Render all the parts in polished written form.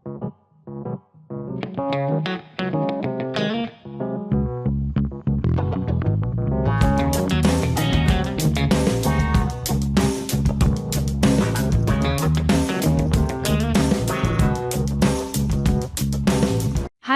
Hi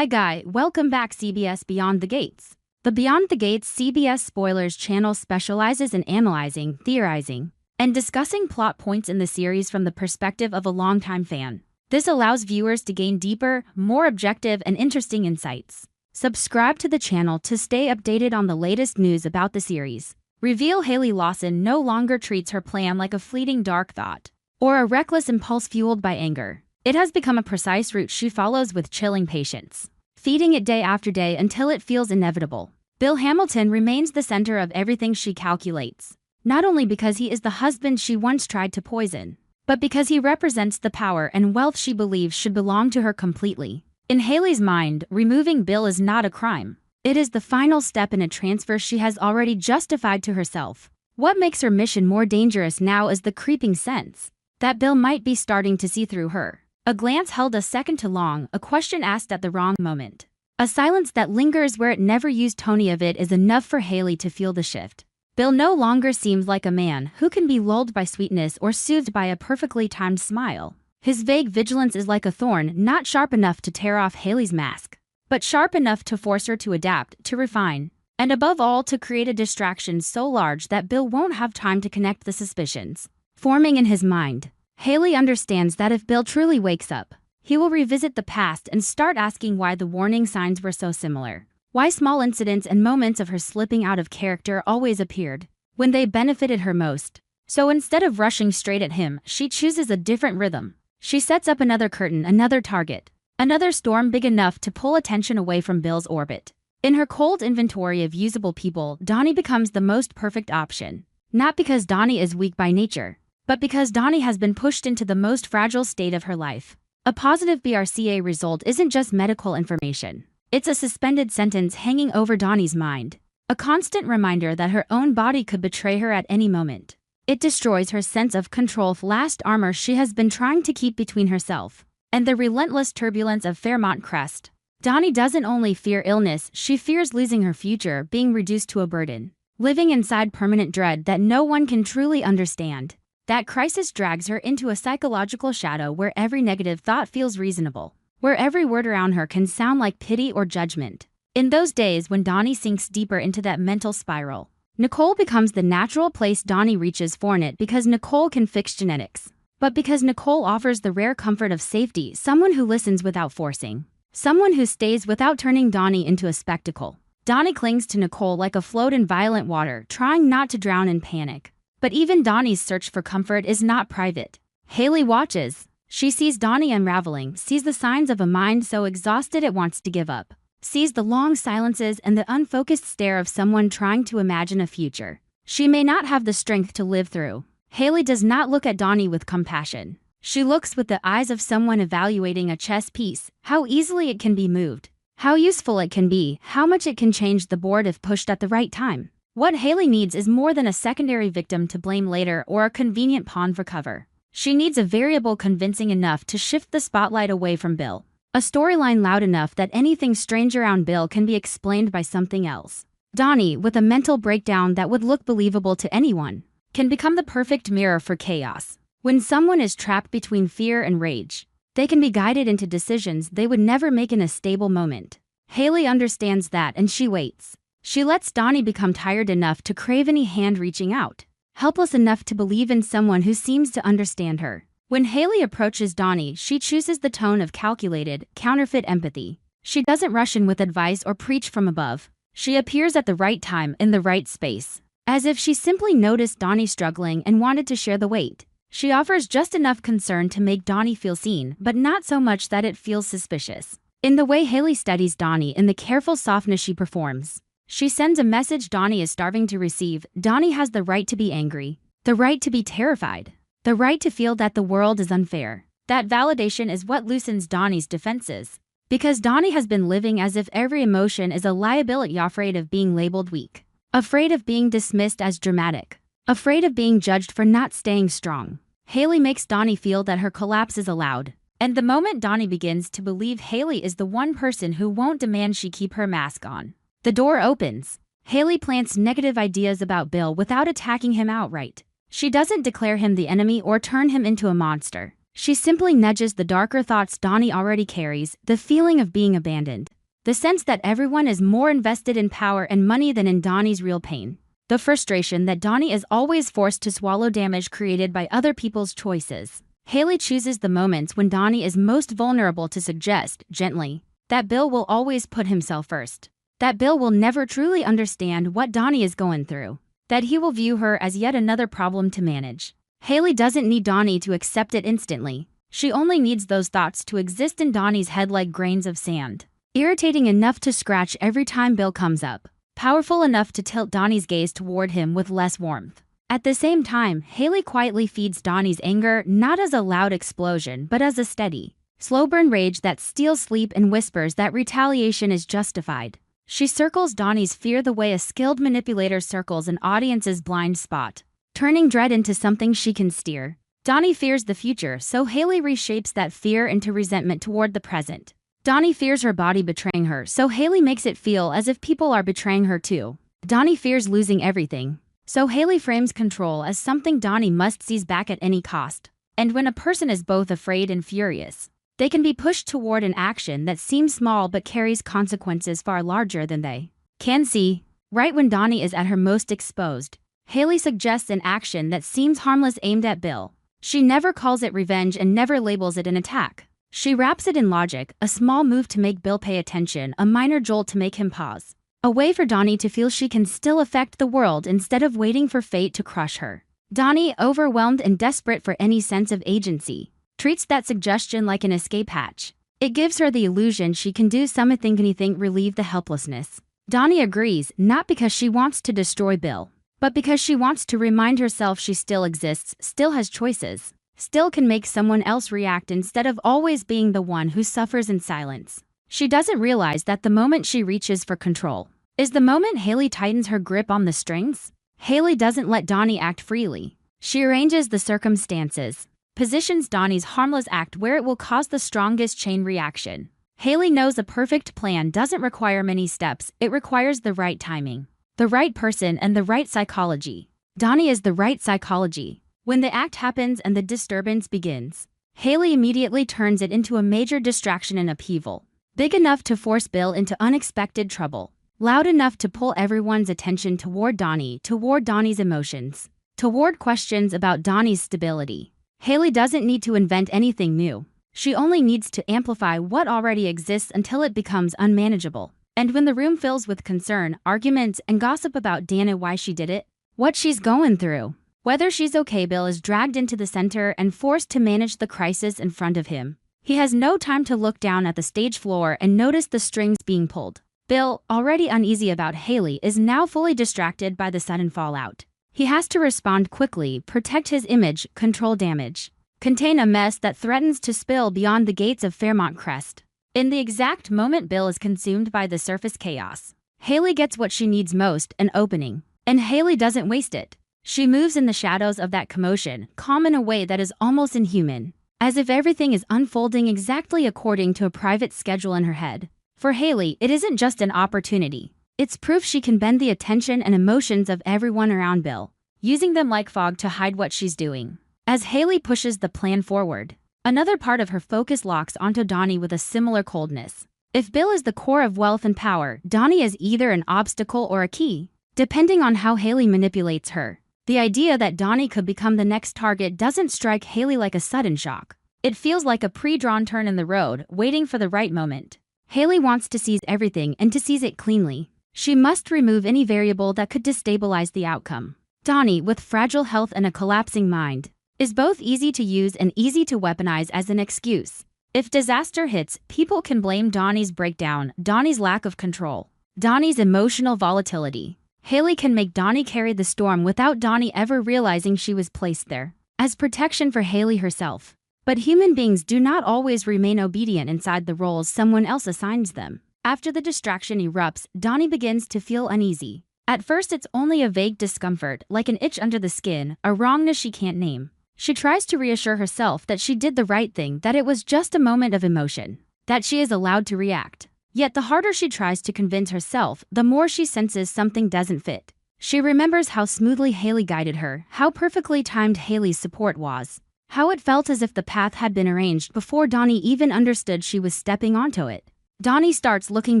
Guy, welcome back CBS Beyond the Gates. The Beyond the Gates CBS Spoilers channel specializes in analyzing, theorizing, and discussing plot points in the series from the perspective of a longtime fan. This allows viewers to gain deeper, more objective and interesting insights. Subscribe to the channel to stay updated on the latest news about the series. Reveal Haley Lawson no longer treats her plan like a fleeting dark thought, or a reckless impulse fueled by anger. It has become a precise route she follows with chilling patience, feeding it day after day until it feels inevitable. Bill Hamilton remains the center of everything she calculates, not only because he is the husband she once tried to poison, but because he represents the power and wealth she believes should belong to her completely. In Haley's mind, removing Bill is not a crime. It is the final step in a transfer she has already justified to herself. What makes her mission more dangerous now is the creeping sense that Bill might be starting to see through her. A glance held a second too long, a question asked at the wrong moment. A silence that lingers where it never used. Tony of it is enough for Haley to feel the shift. Bill no longer seems like a man who can be lulled by sweetness or soothed by a perfectly timed smile. His vague vigilance is like a thorn, not sharp enough to tear off Haley's mask, but sharp enough to force her to adapt, to refine, and above all to create a distraction so large that Bill won't have time to connect the suspicions forming in his mind. Haley understands that if Bill truly wakes up, he will revisit the past and start asking why the warning signs were so similar. Why small incidents and moments of her slipping out of character always appeared when they benefited her most. So instead of rushing straight at him, she chooses a different rhythm. She sets up another curtain, another target, another storm big enough to pull attention away from Bill's orbit. In her cold inventory of usable people, Donnie becomes the most perfect option. Not because Donnie is weak by nature, but because Donnie has been pushed into the most fragile state of her life. A positive BRCA result isn't just medical information. It's a suspended sentence hanging over Donnie's mind, a constant reminder that her own body could betray her at any moment. It destroys her sense of control, last armor she has been trying to keep between herself and the relentless turbulence of Fairmont Crest. Donnie doesn't only fear illness, she fears losing her future, being reduced to a burden, living inside permanent dread that no one can truly understand. That crisis drags her into a psychological shadow where every negative thought feels reasonable, where every word around her can sound like pity or judgment. In those days when Donnie sinks deeper into that mental spiral, Nicole becomes the natural place Donnie reaches for it, because Nicole can fix genetics, but because Nicole offers the rare comfort of safety, someone who listens without forcing, someone who stays without turning Donnie into a spectacle. Donnie clings to Nicole like a float in violent water, trying not to drown in panic. But even Donnie's search for comfort is not private. Haley watches. She sees Donnie unraveling, sees the signs of a mind so exhausted it wants to give up, sees the long silences and the unfocused stare of someone trying to imagine a future she may not have the strength to live through. Haley does not look at Donnie with compassion. She looks with the eyes of someone evaluating a chess piece, how easily it can be moved, how useful it can be, how much it can change the board if pushed at the right time. What Haley needs is more than a secondary victim to blame later or a convenient pawn for cover. She needs a variable convincing enough to shift the spotlight away from Bill. A storyline loud enough that anything strange around Bill can be explained by something else. Donnie, with a mental breakdown that would look believable to anyone, can become the perfect mirror for chaos. When someone is trapped between fear and rage, they can be guided into decisions they would never make in a stable moment. Haley understands that and she waits. She lets Donnie become tired enough to crave any hand reaching out, helpless enough to believe in someone who seems to understand her. When Haley approaches Donnie, she chooses the tone of calculated, counterfeit empathy. She doesn't rush in with advice or preach from above. She appears at the right time, in the right space, as if she simply noticed Donnie struggling and wanted to share the weight. She offers just enough concern to make Donnie feel seen, but not so much that it feels suspicious. In the way Haley studies Donnie, in the careful softness she performs, she sends a message Donnie is starving to receive. Donnie has the right to be angry, the right to be terrified, the right to feel that the world is unfair. That validation is what loosens Donnie's defenses, because Donnie has been living as if every emotion is a liability, afraid of being labeled weak, afraid of being dismissed as dramatic, afraid of being judged for not staying strong. Haley makes Donnie feel that her collapse is allowed, And the moment Donnie begins to believe Haley is the one person who won't demand she keep her mask on, the door opens. Haley plants negative ideas about Bill without attacking him outright. She doesn't declare him the enemy or turn him into a monster. She simply nudges the darker thoughts Donnie already carries, the feeling of being abandoned, the sense that everyone is more invested in power and money than in Donnie's real pain, the frustration that Donnie is always forced to swallow damage created by other people's choices. Haley chooses the moments when Donnie is most vulnerable to suggest, gently, that Bill will always put himself first, that Bill will never truly understand what Donnie is going through, that he will view her as yet another problem to manage. Haley doesn't need Donnie to accept it instantly. She only needs those thoughts to exist in Donnie's head like grains of sand, irritating enough to scratch every time Bill comes up, powerful enough to tilt Donnie's gaze toward him with less warmth. At the same time, Haley quietly feeds Donnie's anger not as a loud explosion but as a steady, slow-burn rage that steals sleep and whispers that retaliation is justified. She circles Donnie's fear the way a skilled manipulator circles an audience's blind spot, turning dread into something she can steer. Donnie fears the future, so Haley reshapes that fear into resentment toward the present. Donnie fears her body betraying her, so Haley makes it feel as if people are betraying her too. Donnie fears losing everything, so Haley frames control as something Donnie must seize back at any cost. And when a person is both afraid and furious, they can be pushed toward an action that seems small but carries consequences far larger than they can see. Right when Donnie is at her most exposed, Haley suggests an action that seems harmless aimed at Bill. She never calls it revenge and never labels it an attack. She wraps it in logic, a small move to make Bill pay attention, a minor jolt to make him pause. A way for Donnie to feel she can still affect the world instead of waiting for fate to crush her. Donnie, overwhelmed and desperate for any sense of agency, treats that suggestion like an escape hatch. It gives her the illusion she can do anything relieve the helplessness. Donnie agrees, not because she wants to destroy Bill, but because she wants to remind herself she still exists, still has choices, still can make someone else react instead of always being the one who suffers in silence. She doesn't realize that the moment she reaches for control is the moment Haley tightens her grip on the strings. Haley doesn't let Donnie act freely. She arranges the circumstances, positions Donnie's harmless act where it will cause the strongest chain reaction. Haley knows a perfect plan doesn't require many steps, it requires the right timing, the right person, and the right psychology. Donnie is the right psychology. When the act happens and the disturbance begins, Haley immediately turns it into a major distraction and upheaval, big enough to force Bill into unexpected trouble, loud enough to pull everyone's attention toward Donnie, toward Donnie's emotions, toward questions about Donnie's stability. Haley doesn't need to invent anything new. She only needs to amplify what already exists until it becomes unmanageable. And when the room fills with concern, arguments, and gossip about Dana, why she did it, what she's going through, whether she's okay, Bill is dragged into the center and forced to manage the crisis in front of him. He has no time to look down at the stage floor and notice the strings being pulled. Bill, already uneasy about Haley, is now fully distracted by the sudden fallout. He has to respond quickly, protect his image, control damage, contain a mess that threatens to spill beyond the gates of Fairmont Crest. In the exact moment Bill is consumed by the surface chaos, Haley gets what she needs most, an opening. And Haley doesn't waste it. She moves in the shadows of that commotion, calm in a way that is almost inhuman, as if everything is unfolding exactly according to a private schedule in her head. For Haley, it isn't just an opportunity. It's proof she can bend the attention and emotions of everyone around Bill, using them like fog to hide what she's doing. As Haley pushes the plan forward, another part of her focus locks onto Donnie with a similar coldness. If Bill is the core of wealth and power, Donnie is either an obstacle or a key, depending on how Haley manipulates her. The idea that Donnie could become the next target doesn't strike Haley like a sudden shock. It feels like a pre-drawn turn in the road, waiting for the right moment. Haley wants to seize everything and to seize it cleanly. She must remove any variable that could destabilize the outcome. Donnie, with fragile health and a collapsing mind, is both easy to use and easy to weaponize as an excuse. If disaster hits, people can blame Donnie's breakdown, Donnie's lack of control, Donnie's emotional volatility. Haley can make Donnie carry the storm without Donnie ever realizing she was placed there, as protection for Haley herself. But human beings do not always remain obedient inside the roles someone else assigns them. After the distraction erupts, Donnie begins to feel uneasy. At first it's only a vague discomfort, like an itch under the skin, a wrongness she can't name. She tries to reassure herself that she did the right thing, that it was just a moment of emotion, that she is allowed to react. Yet the harder she tries to convince herself, the more she senses something doesn't fit. She remembers how smoothly Haley guided her, how perfectly timed Haley's support was, how it felt as if the path had been arranged before Donnie even understood she was stepping onto it. Donnie starts looking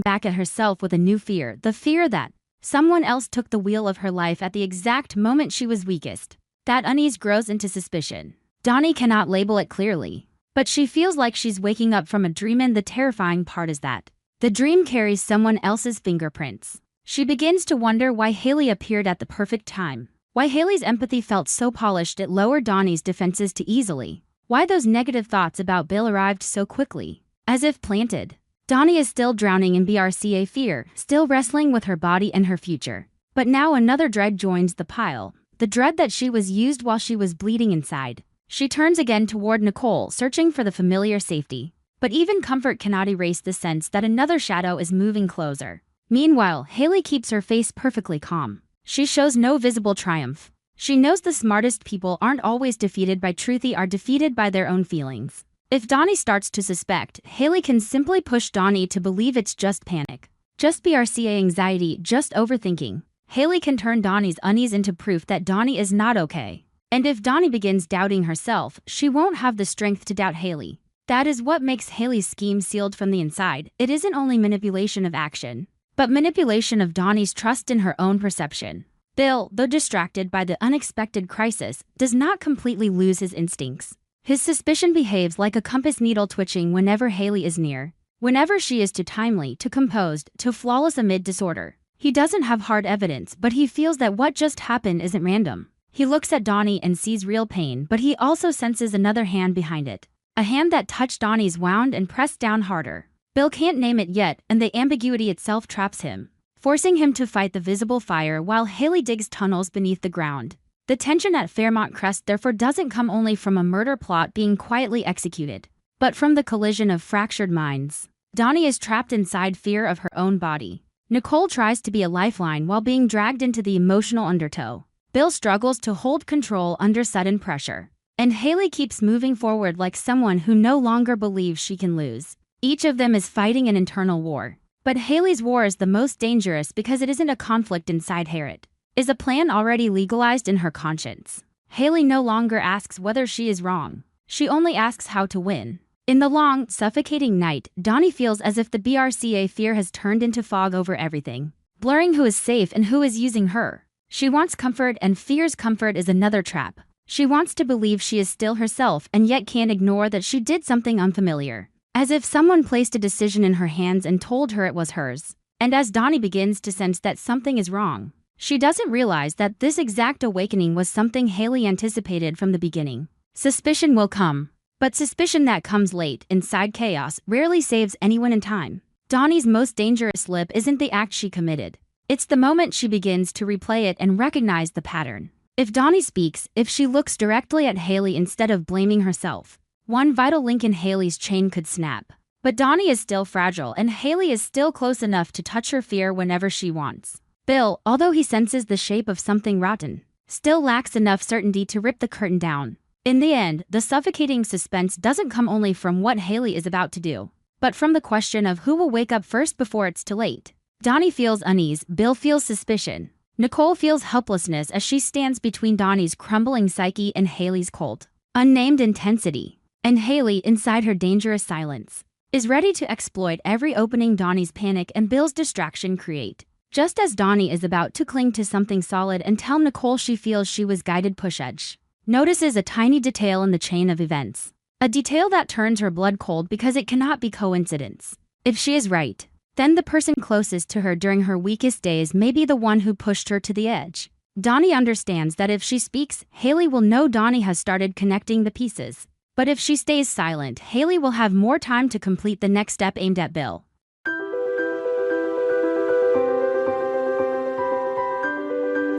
back at herself with a new fear, the fear that someone else took the wheel of her life at the exact moment she was weakest. That unease grows into suspicion. Donnie cannot label it clearly, but she feels like she's waking up from a dream, and the terrifying part is that the dream carries someone else's fingerprints. She begins to wonder why Haley appeared at the perfect time, why Haley's empathy felt so polished it lowered Donnie's defenses too easily, why those negative thoughts about Bill arrived so quickly, as if planted. Donnie is still drowning in BRCA fear, still wrestling with her body and her future. But now another dread joins the pile, the dread that she was used while she was bleeding inside. She turns again toward Nicole, searching for the familiar safety. But even comfort cannot erase the sense that another shadow is moving closer. Meanwhile, Haley keeps her face perfectly calm. She shows no visible triumph. She knows the smartest people aren't always defeated by truth, they are defeated by their own feelings. If Donnie starts to suspect, Haley can simply push Donnie to believe it's just panic, just BRCA anxiety, just overthinking. Haley can turn Donnie's unease into proof that Donnie is not okay. And if Donnie begins doubting herself, she won't have the strength to doubt Haley. That is what makes Haley's scheme sealed from the inside. It isn't only manipulation of action, but manipulation of Donnie's trust in her own perception. Bill, though distracted by the unexpected crisis, does not completely lose his instincts. His suspicion behaves like a compass needle twitching whenever Haley is near, whenever she is too timely, too composed, too flawless amid disorder. He doesn't have hard evidence, but he feels that what just happened isn't random. He looks at Donnie and sees real pain, but he also senses another hand behind it. A hand that touched Donnie's wound and pressed down harder. Bill can't name it yet, and the ambiguity itself traps him, forcing him to fight the visible fire while Haley digs tunnels beneath the ground. The tension at Fairmont Crest therefore doesn't come only from a murder plot being quietly executed, but from the collision of fractured minds. Donnie is trapped inside fear of her own body. Nicole tries to be a lifeline while being dragged into the emotional undertow. Bill struggles to hold control under sudden pressure. And Haley keeps moving forward like someone who no longer believes she can lose. Each of them is fighting an internal war. But Haley's war is the most dangerous because it isn't a conflict inside her. It is a plan already legalized in her conscience. Haley no longer asks whether she is wrong. She only asks how to win. In the long, suffocating night, Donnie feels as if the BRCA fear has turned into fog over everything, blurring who is safe and who is using her. She wants comfort, and fears comfort is another trap. She wants to believe she is still herself and yet can't ignore that she did something unfamiliar. As if someone placed a decision in her hands and told her it was hers. And as Donnie begins to sense that something is wrong, she doesn't realize that this exact awakening was something Haley anticipated from the beginning. Suspicion will come. But suspicion that comes late, inside chaos, rarely saves anyone in time. Donnie's most dangerous slip isn't the act she committed. It's the moment she begins to replay it and recognize the pattern. If Donnie speaks, if she looks directly at Haley instead of blaming herself, one vital link in Haley's chain could snap. But Donnie is still fragile, and Haley is still close enough to touch her fear whenever she wants. Bill, although he senses the shape of something rotten, still lacks enough certainty to rip the curtain down. In the end, the suffocating suspense doesn't come only from what Haley is about to do, but from the question of who will wake up first before it's too late. Donnie feels unease, Bill feels suspicion. Nicole feels helplessness as she stands between Donnie's crumbling psyche and Haley's cold, unnamed intensity. And Haley, inside her dangerous silence, is ready to exploit every opening Donnie's panic and Bill's distraction create. Just as Donnie is about to cling to something solid and tell Nicole she feels she was guided, push-edge notices a tiny detail in the chain of events. A detail that turns her blood cold because it cannot be coincidence. If she is right, then the person closest to her during her weakest days may be the one who pushed her to the edge. Donnie understands that if she speaks, Haley will know Donnie has started connecting the pieces. But if she stays silent, Haley will have more time to complete the next step aimed at Bill.